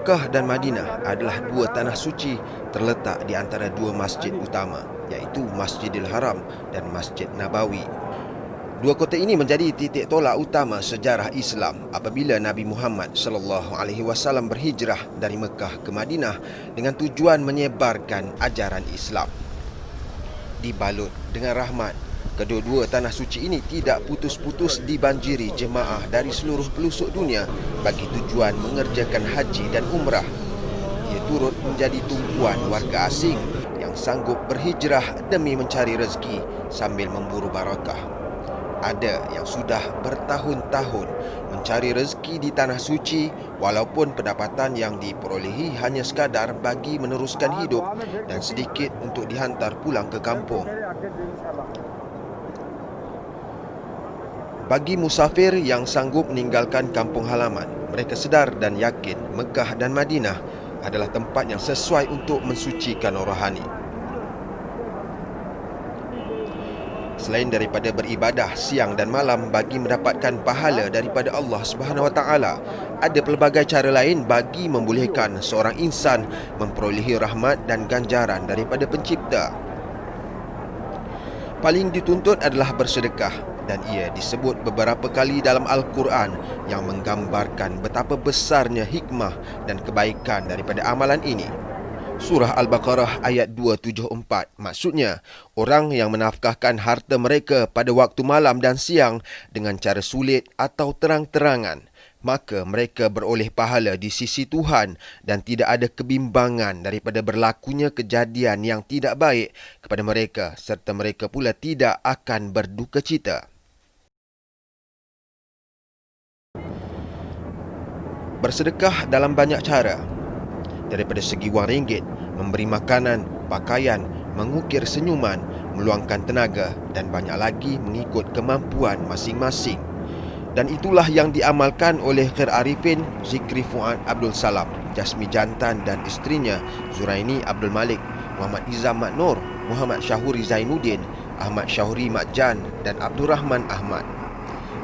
Mekah dan Madinah adalah dua tanah suci terletak di antara dua masjid utama, iaitu Masjidil Haram dan Masjid Nabawi. Dua kota ini menjadi titik tolak utama sejarah Islam apabila Nabi Muhammad SAW berhijrah dari Mekah ke Madinah dengan tujuan menyebarkan ajaran Islam. Dibalut dengan rahmat, kedua-dua tanah suci ini tidak putus-putus dibanjiri jemaah dari seluruh pelosok dunia bagi tujuan mengerjakan haji dan umrah. Ia turut menjadi tumpuan warga asing yang sanggup berhijrah demi mencari rezeki sambil memburu barakah. Ada yang sudah bertahun-tahun mencari rezeki di tanah suci walaupun pendapatan yang diperolehi hanya sekadar bagi meneruskan hidup dan sedikit untuk dihantar pulang ke kampung. Bagi musafir yang sanggup meninggalkan kampung halaman, mereka sedar dan yakin Mekah dan Madinah adalah tempat yang sesuai untuk mensucikan rohani. Selain daripada beribadah siang dan malam bagi mendapatkan pahala daripada Allah Subhanahu Wa Taala, ada pelbagai cara lain bagi membolehkan seorang insan memperolehi rahmat dan ganjaran daripada Pencipta. Paling dituntut adalah bersedekah, dan ia disebut beberapa kali dalam Al-Quran yang menggambarkan betapa besarnya hikmah dan kebaikan daripada amalan ini. Surah Al-Baqarah ayat 274, maksudnya, orang yang menafkahkan harta mereka pada waktu malam dan siang dengan cara sulit atau terang-terangan, maka mereka beroleh pahala di sisi Tuhan dan tidak ada kebimbangan daripada berlakunya kejadian yang tidak baik kepada mereka serta mereka pula tidak akan berduka cita. Bersedekah dalam banyak cara. Daripada segi wang ringgit, memberi makanan, pakaian, mengukir senyuman, meluangkan tenaga dan banyak lagi mengikut kemampuan masing-masing. Dan itulah yang diamalkan oleh Khair Arifin Zikri Fuad Abdul Salam, Jasmi Jantan dan isterinya Zuraini Abdul Malik, Muhammad Izam Mat Nur, Muhammad Syahuri Zainuddin, Ahmad Syahuri Mat Jan dan Abdul Rahman Ahmad.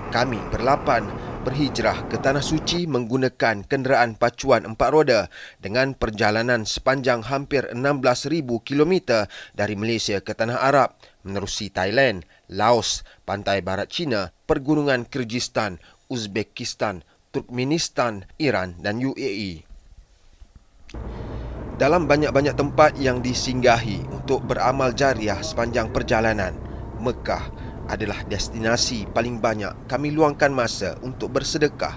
Kami berlapan berhijrah ke Tanah Suci menggunakan kenderaan pacuan 4 roda dengan perjalanan sepanjang hampir 16,000 km dari Malaysia ke Tanah Arab, menerusi Thailand, Laos, pantai barat China, pergunungan Kyrgyzstan, Uzbekistan, Turkmenistan, Iran dan UAE. Dalam banyak-banyak tempat yang disinggahi untuk beramal jariah sepanjang perjalanan, Mekah adalah destinasi paling banyak kami luangkan masa untuk bersedekah.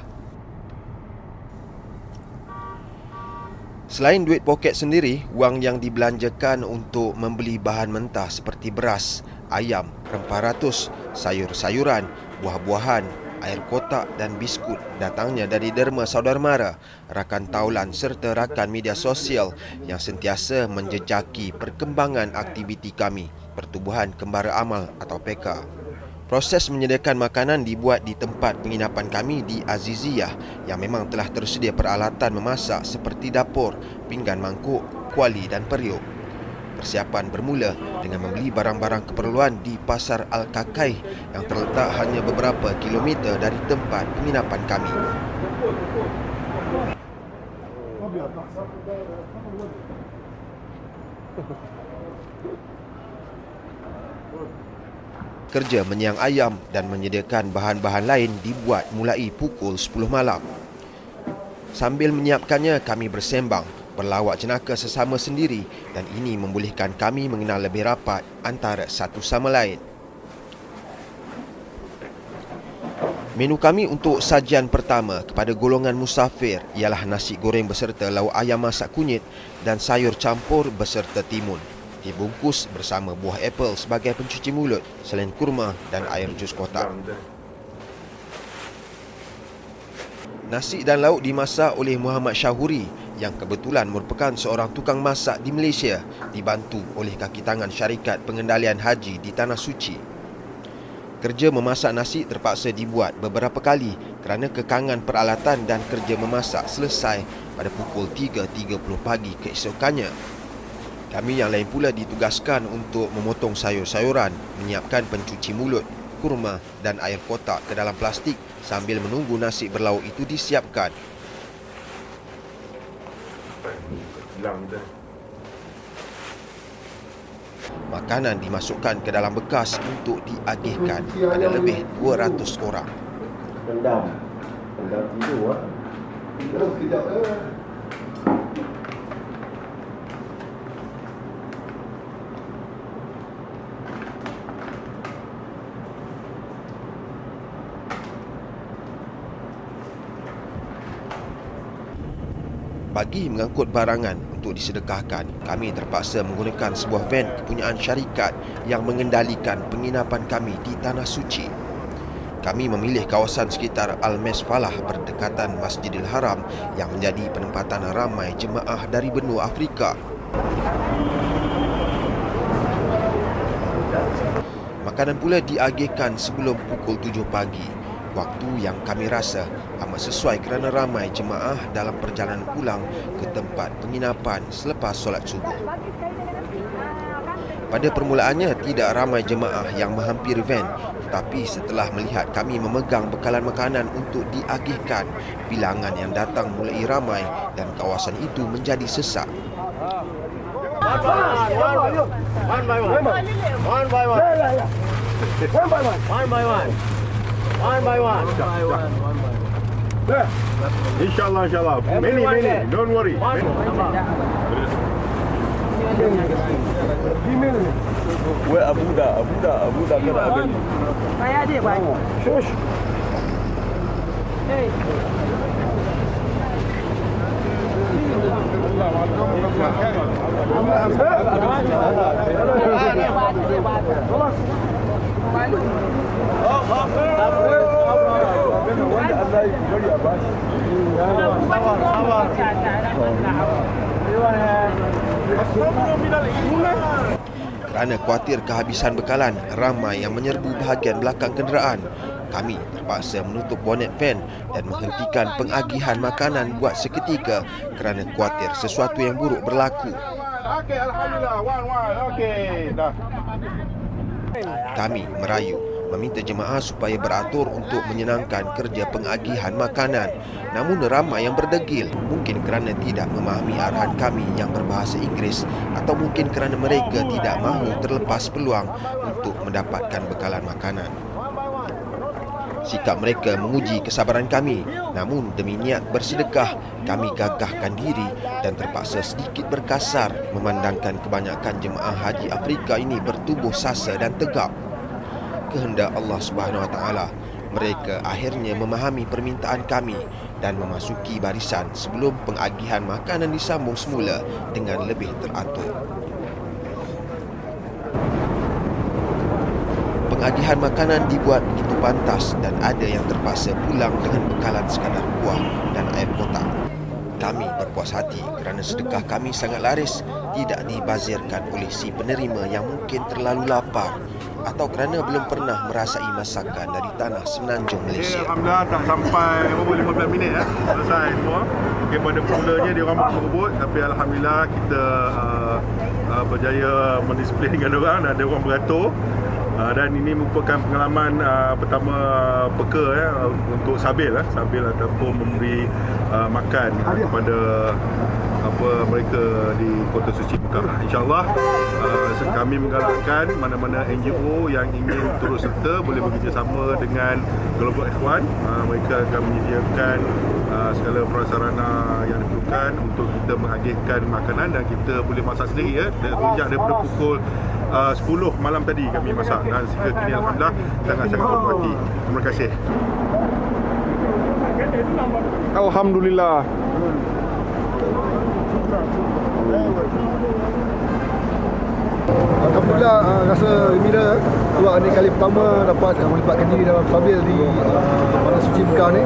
Selain duit poket sendiri, wang yang dibelanjakan untuk membeli bahan mentah seperti beras, ayam, rempah ratus, sayur-sayuran, buah-buahan, air kotak dan biskut datangnya dari derma saudara mara, rakan taulan serta rakan media sosial yang sentiasa menjejaki perkembangan aktiviti kami, Pertubuhan Kembara Amal atau PK. Proses menyediakan makanan dibuat di tempat penginapan kami di Aziziyah yang memang telah tersedia peralatan memasak seperti dapur, pinggan mangkuk, kuali dan periuk. Persiapan bermula dengan membeli barang-barang keperluan di Pasar Al-Kakai yang terletak hanya beberapa kilometer dari tempat penginapan kami. Kerja menyiang ayam dan menyediakan bahan-bahan lain dibuat mulai pukul 10 malam. Sambil menyiapkannya, kami bersembang, berlawak jenaka sesama sendiri dan ini membolehkan kami mengenal lebih rapat antara satu sama lain. Menu kami untuk sajian pertama kepada golongan musafir ialah nasi goreng beserta lauk ayam masak kunyit dan sayur campur beserta timun, dibungkus bersama buah apel sebagai pencuci mulut, selain kurma dan air jus kotak. Nasi dan lauk dimasak oleh Muhammad Syahuri yang kebetulan merupakan seorang tukang masak di Malaysia, dibantu oleh kaki tangan syarikat pengendalian haji di Tanah Suci. Kerja memasak nasi terpaksa dibuat beberapa kali kerana kekangan peralatan dan kerja memasak selesai pada pukul 3.30 pagi keesokannya. Kami yang lain pula ditugaskan untuk memotong sayur-sayuran, menyiapkan pencuci mulut, kurma dan air kotak ke dalam plastik sambil menunggu nasi berlauk itu disiapkan. silang kita. Makanan dimasukkan ke dalam bekas untuk diagihkan. Ada lebih 200 orang. Pendam tidur Terus kejap Bagi mengangkut barangan untuk disedekahkan, kami terpaksa menggunakan sebuah van kepunyaan syarikat yang mengendalikan penginapan kami di Tanah Suci. Kami memilih kawasan sekitar Al-Mesfalah berdekatan Masjidil Haram yang menjadi penempatan ramai jemaah dari benua Afrika. Makanan pula diagihkan sebelum pukul 7 pagi, waktu yang kami rasa amat sesuai kerana ramai jemaah dalam perjalanan pulang ke tempat penginapan selepas solat subuh. Pada permulaannya tidak ramai jemaah yang menghampiri van, tetapi setelah melihat kami memegang bekalan makanan untuk diagihkan, bilangan yang datang mulai ramai dan kawasan itu menjadi sesak. InsyaAllah. Many. Don't worry. Where Abu Dah kena ada ni. Saya dia banyak. Shush. Hey. Kerana khawatir kehabisan bekalan, ramai yang menyerbu bahagian belakang kenderaan. Kami terpaksa menutup bonet van dan menghentikan pengagihan makanan buat seketika kerana khawatir sesuatu yang buruk berlaku. Okey, alhamdulillah. One. Okey, dah. Kami merayu meminta jemaah supaya beratur untuk menyenangkan kerja pengagihan makanan. Namun ramai yang berdegil, mungkin kerana tidak memahami arahan kami yang berbahasa Inggeris atau mungkin kerana mereka tidak mahu terlepas peluang untuk mendapatkan bekalan makanan. Sikap mereka menguji kesabaran kami. Namun demi niat bersedekah, kami gagahkan diri dan terpaksa sedikit berkasar memandangkan kebanyakan jemaah haji Afrika ini bertubuh sasa dan tegap. Kehendak Allah Subhanahu Wa Taala, mereka akhirnya memahami permintaan kami dan memasuki barisan sebelum pengagihan makanan disambung semula dengan lebih teratur. Pengagihan makanan dibuat begitu pantas dan ada yang terpaksa pulang dengan bekalan sekadar kuah dan air kotak. Kami berpuas hati kerana sedekah kami sangat laris, tidak dibazirkan oleh si penerima yang mungkin terlalu lapar atau kerana belum pernah merasai masakan dari tanah semenanjung Malaysia. Alhamdulillah tak sampai 15 minit selesai semua. Okay, pada mulanya dia orang berebut, tapi alhamdulillah kita berjaya mendisplay dengan orang dan ada orang beratur. Dan ini merupakan pengalaman pertama peka untuk Sabil ataupun memberi makan kepada mereka di Kota Suci Mekah. InsyaAllah kami menggalakkan mana-mana NGO yang ingin turut serta boleh bekerjasama dengan Global Ikhwan. Mereka akan menyediakan segala prasarana yang diperlukan untuk kita mengagihkan makanan dan kita boleh masak sendiri sejak daripada pukul 10 malam tadi kami masak dan sehingga kini alhamdulillah sangat-sangat berhati. Terima kasih. Alhamdulillah. Alhamdulillah, rasa gembira sebab ini kali pertama dapat melibatkan diri dalam Sabil di Tanah Suci Mekah ni.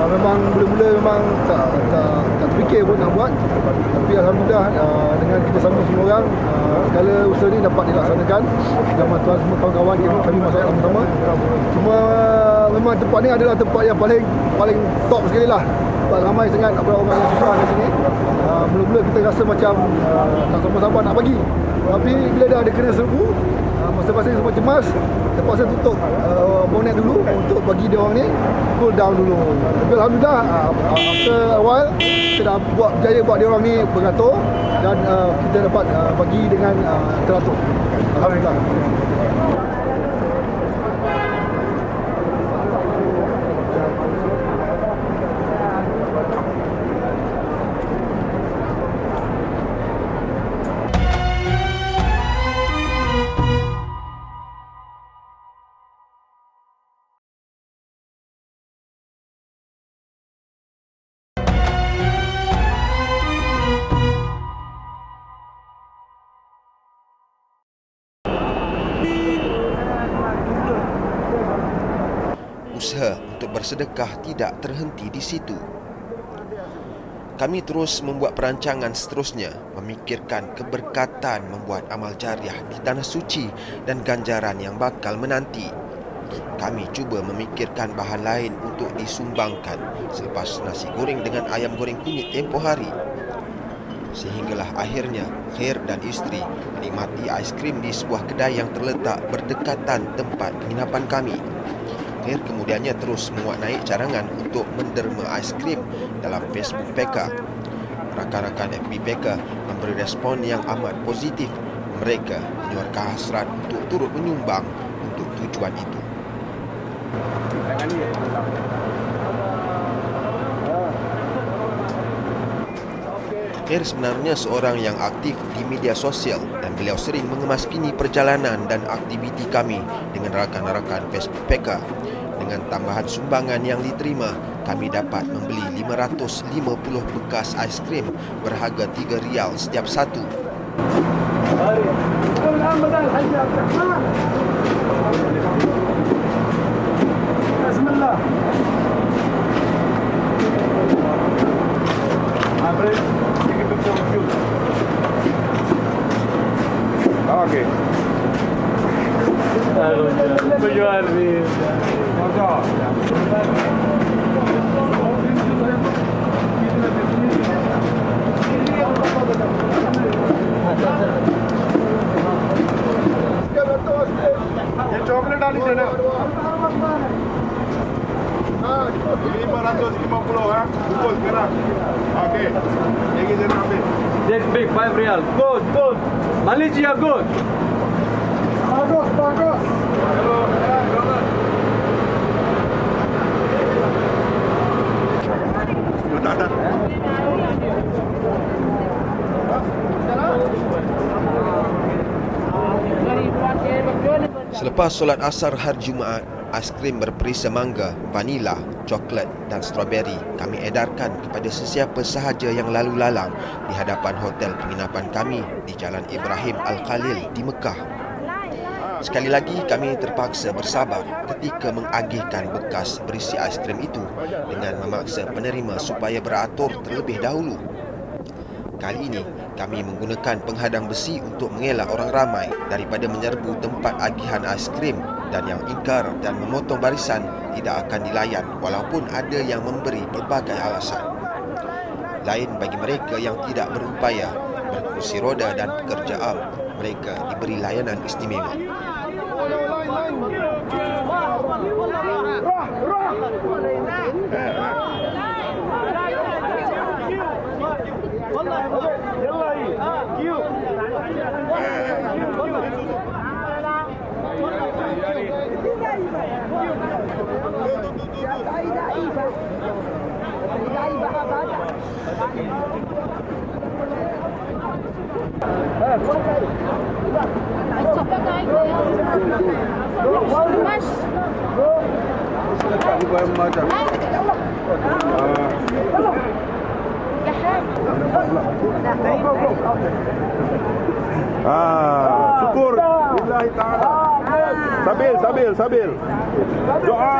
Memang mula-mula memang tak terfikir pun nak buat, tapi alhamdulillah dengan kerjasama semua orang, segala usaha ni dapat dilaksanakan bersama tuan semua kawan-kawan kami masak sama-sama. Cuma memang tempat ni adalah tempat yang paling top sekali lah. Sebab ramai sangat orang yang susah di sini. Mula-mula kita rasa macam tak sabar-sabar nak bagi. Tapi bila dah ada kena serbu, Masing-masing semua cemas. Terpaksa tutup bonet dulu untuk bagi dia orang ni cool down dulu. Tapi alhamdulillah after awal kita dah berjaya buat dia orang ni beratur dan kita dapat bagi dengan teratur. Alhamdulillah. Usaha untuk bersedekah tidak terhenti di situ. Kami terus membuat perancangan seterusnya, memikirkan keberkatan membuat amal jariah di tanah suci dan ganjaran yang bakal menanti. Kami cuba memikirkan bahan lain untuk disumbangkan selepas nasi goreng dengan ayam goreng kunyit tempoh hari. Sehinggalah akhirnya Khair dan isteri menikmati aiskrim di sebuah kedai yang terletak berdekatan tempat penginapan kami. Khair kemudiannya terus menguat naik carangan untuk menderma aiskrim dalam Facebook PK. Rakan-rakan FB PK memberi respon yang amat positif. Mereka menyuarakan hasrat untuk turut menyumbang untuk tujuan itu. Khair sebenarnya seorang yang aktif di media sosial dan beliau sering mengemaskini perjalanan dan aktiviti kami dengan rakan-rakan Facebook PK. Dengan tambahan sumbangan yang diterima, kami dapat membeli 550 bekas aiskrim berharga RM3 setiap satu. Bismillah. Okey. Tujuan ni. Yang coklat dah di sana. 550 Pukul sekarang. Okey. Yang kita nak ambil. That's big, RM5. Good, good. Malaysia good. Bagus, bagus. Tak. Selepas solat asar hari Jumaat, aiskrim berperisa mangga, vanila, coklat dan strawberry kami edarkan kepada sesiapa sahaja yang lalu lalang di hadapan hotel penginapan kami di Jalan Ibrahim Al-Khalil di Mekah. Sekali lagi kami terpaksa bersabar ketika mengagihkan bekas berisi aiskrim itu dengan memaksa penerima supaya beratur terlebih dahulu. Kali ini kami menggunakan penghadang besi untuk mengelak orang ramai daripada menyerbu tempat agihan aiskrim, dan yang ingkar dan memotong barisan tidak akan dilayan walaupun ada yang memberi pelbagai alasan. Lain bagi mereka yang tidak berupaya, berkerusi roda dan pekerja am, mereka diberi layanan istimewa. Syukur lillahi ta'ala. Sabil. Doa.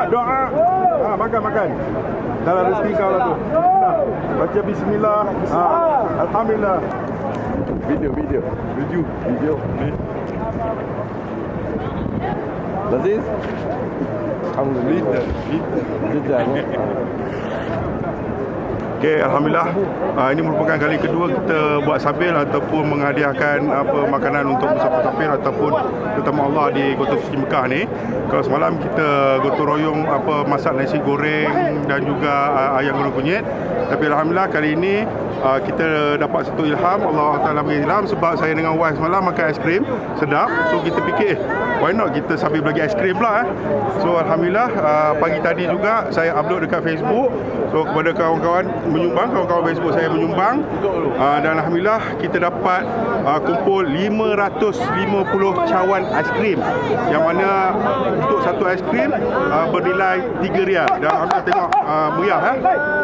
Makan. Dalam rezeki kau lah tu. Baca bismillah. Alhamdulillah. Video. Laziz? Alhamdulillah. Jiddah. Okey, alhamdulillah ini merupakan kali kedua kita buat sabil ataupun menghadiahkan makanan untuk musafir ataupun tetamu Allah di Kota Suci Mekah ni. Kalau semalam kita gotong royong masak nasi goreng dan juga ayam goreng kunyit. Tapi alhamdulillah kali ini kita dapat satu ilham, Allah Taala bagi ilham sebab saya dengan wife semalam makan aiskrim sedap. So kita fikir why not kita sambil bagi aiskrim pula. So alhamdulillah pagi tadi juga saya upload dekat Facebook. So kepada kawan-kawan menyumbang, kawan-kawan Facebook saya menyumbang dan alhamdulillah kita dapat kumpul 550 cawan aiskrim yang mana untuk satu aiskrim bernilai RM3 dan alhamdulillah tengok meriah.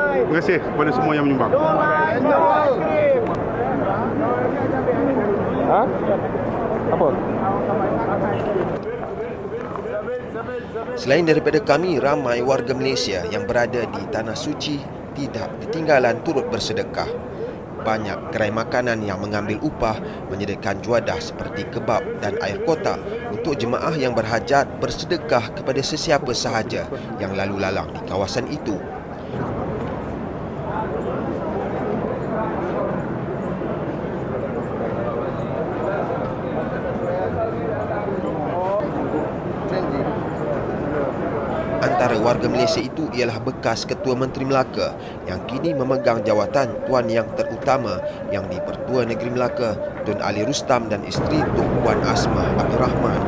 Terima kasih kepada semua yang menyumbang. Apa? Selain daripada kami, ramai warga Malaysia yang berada di Tanah Suci tidak ketinggalan turut bersedekah. Banyak gerai makanan yang mengambil upah menyediakan juadah seperti kebab dan air kotak untuk jemaah yang berhajat bersedekah kepada sesiapa sahaja yang lalu lalang di kawasan itu. Antara warga Malaysia itu ialah bekas Ketua Menteri Melaka yang kini memegang jawatan Tuan Yang Terutama yang di-Pertua Negeri Melaka, Tun Ali Rustam dan isteri Tun Puan Asmah Abdul Rahman.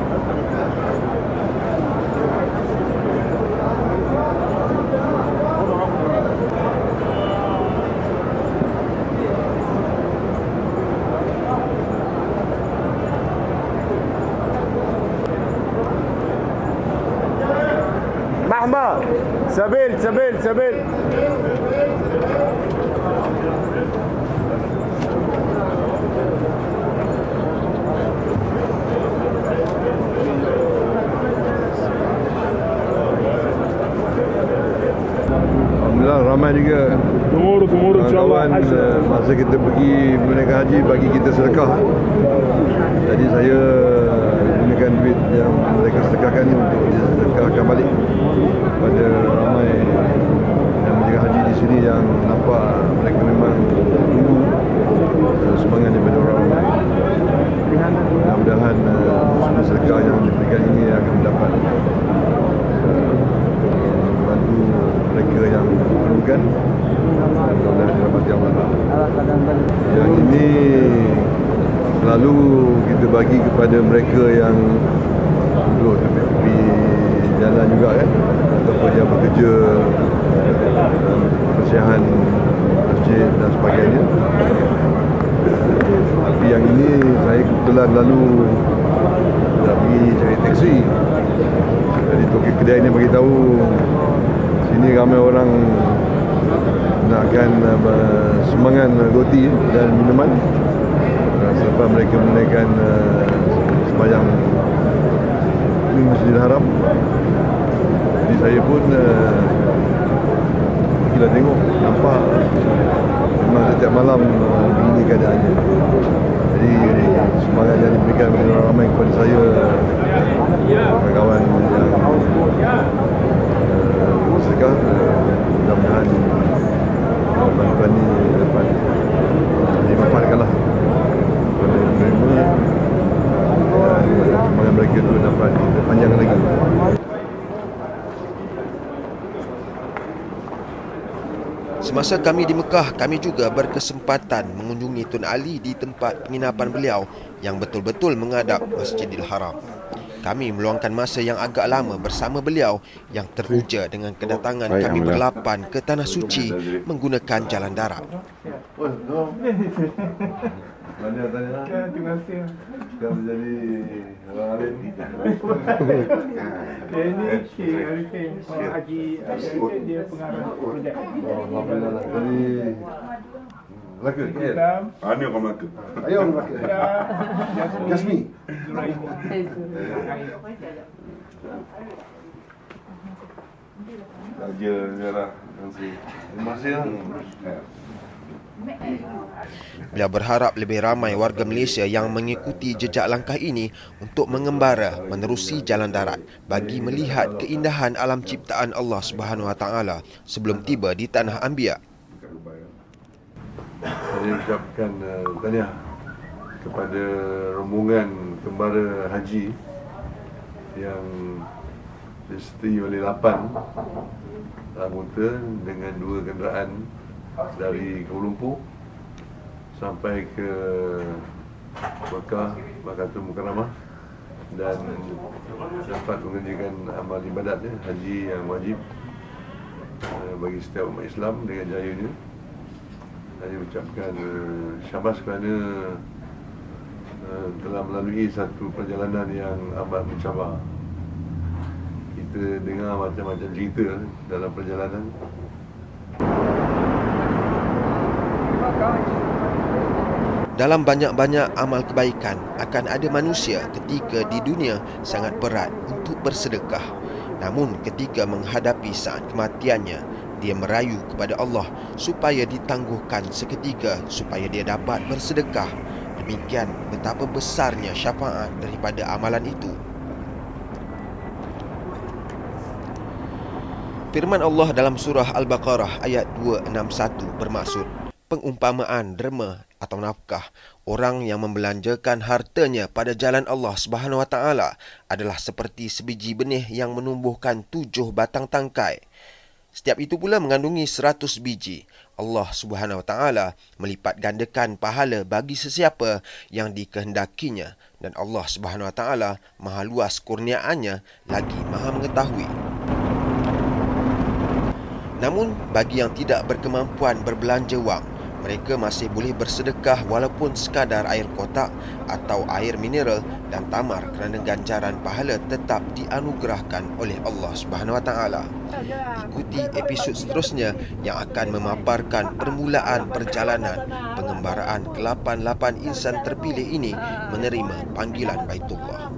Mahmud, sabil. Alhamdulillah ramai juga kawan-kawan masa kita pergi menunaikan haji bagi kita sedekah. Jadi saya gunakan duit yang mereka sedekahkan ini untuk disedekahkan balik pada ramai yang menjaga haji di sini yang nampak mereka memang tunggu semangat daripada orang ramai. Mudah-mudahan semua sedekah yang diberikan ini akan mendapat membantu mereka yang perlukan dan mudah-mudahan dirahmati Allah. Yang ini selalu kita bagi kepada mereka yang duduk tepi jalan juga kan, ataupun yang bekerja kebersihan masjid dan sebagainya. Tapi yang ini saya kebetulan lalu nak pergi cari taksi. Jadi toki kedai ni bagi tahu sini ramai orang nakkan sumbangan roti dan minuman selepas mereka menunaikan sembahyang di Masjidil Haram. Jadi saya pun pergilah tengok, nampak memang setiap malam begini keadaannya. Jadi sumbangan yang diberikan oleh orang ramai kepada saya, kawan-kawan yang sedekah, mudah-mudahan bantuan ini dapat dimanfaatkanlah oleh menerima dan sumbangan mereka itu dapat dipanjang lagi. Semasa kami di Mekah, kami juga berkesempatan mengunjungi Tun Ali di tempat penginapan beliau yang betul-betul menghadap Masjidil Haram. Kami meluangkan masa yang agak lama bersama beliau yang teruja dengan kedatangan kami berlapan ke Tanah Suci menggunakan jalan darat. Terima kasih. Sekarang menjadi orang alim. Ini Cik Arifin, Haji Arifin, dia pengarah projek. Alhamdulillah. Jadi Melaka, KL. Ni orang Melaka. Ayo Melaka. Jasmi. Saja lah. Terima kasih. Beliau berharap lebih ramai warga Malaysia yang mengikuti jejak langkah ini untuk mengembara menerusi jalan darat bagi melihat keindahan alam ciptaan Allah Subhanahu Wa Taala sebelum tiba di tanah Anbiya. saya ucapkan tahniah kepada rombongan kembara haji yang disertai oleh 8 anggota dengan 2 kenderaan dari Kuala Lumpur sampai ke Mekah, Makkatul Mukarramah, dan dapat mengerjakan amal ibadatnya haji yang wajib bagi setiap umat Islam dengan jayanya. Saya ucapkan syabas kerana telah melalui satu perjalanan yang amat mencabar. Kita dengar macam-macam cerita dalam perjalanan. Dalam banyak-banyak amal kebaikan, akan ada manusia ketika di dunia sangat berat untuk bersedekah. Namun ketika menghadapi saat kematiannya, dia merayu kepada Allah supaya ditangguhkan seketika supaya dia dapat bersedekah. Demikian betapa besarnya syafaat daripada amalan itu. Firman Allah dalam surah Al-Baqarah ayat 261 bermaksud pengumpamaan derma atau nafkah. Orang yang membelanjakan hartanya pada jalan Allah Subhanahu Wa Taala adalah seperti sebiji benih yang menumbuhkan 7 batang tangkai. Setiap itu pula mengandungi 100 biji. Allah Subhanahu Wa Taala melipat gandakan pahala bagi sesiapa yang dikehendakinya, dan Allah Subhanahu Wa Taala maha luas kurniaannya lagi maha mengetahui. Namun bagi yang tidak berkemampuan berbelanja wang, mereka masih boleh bersedekah walaupun sekadar air kotak atau air mineral dan tamar kerana ganjaran pahala tetap dianugerahkan oleh Allah Subhanahu Wa Taala. Ikuti episod seterusnya yang akan memaparkan permulaan perjalanan pengembaraan ke-8 insan terpilih ini menerima panggilan Baitullah.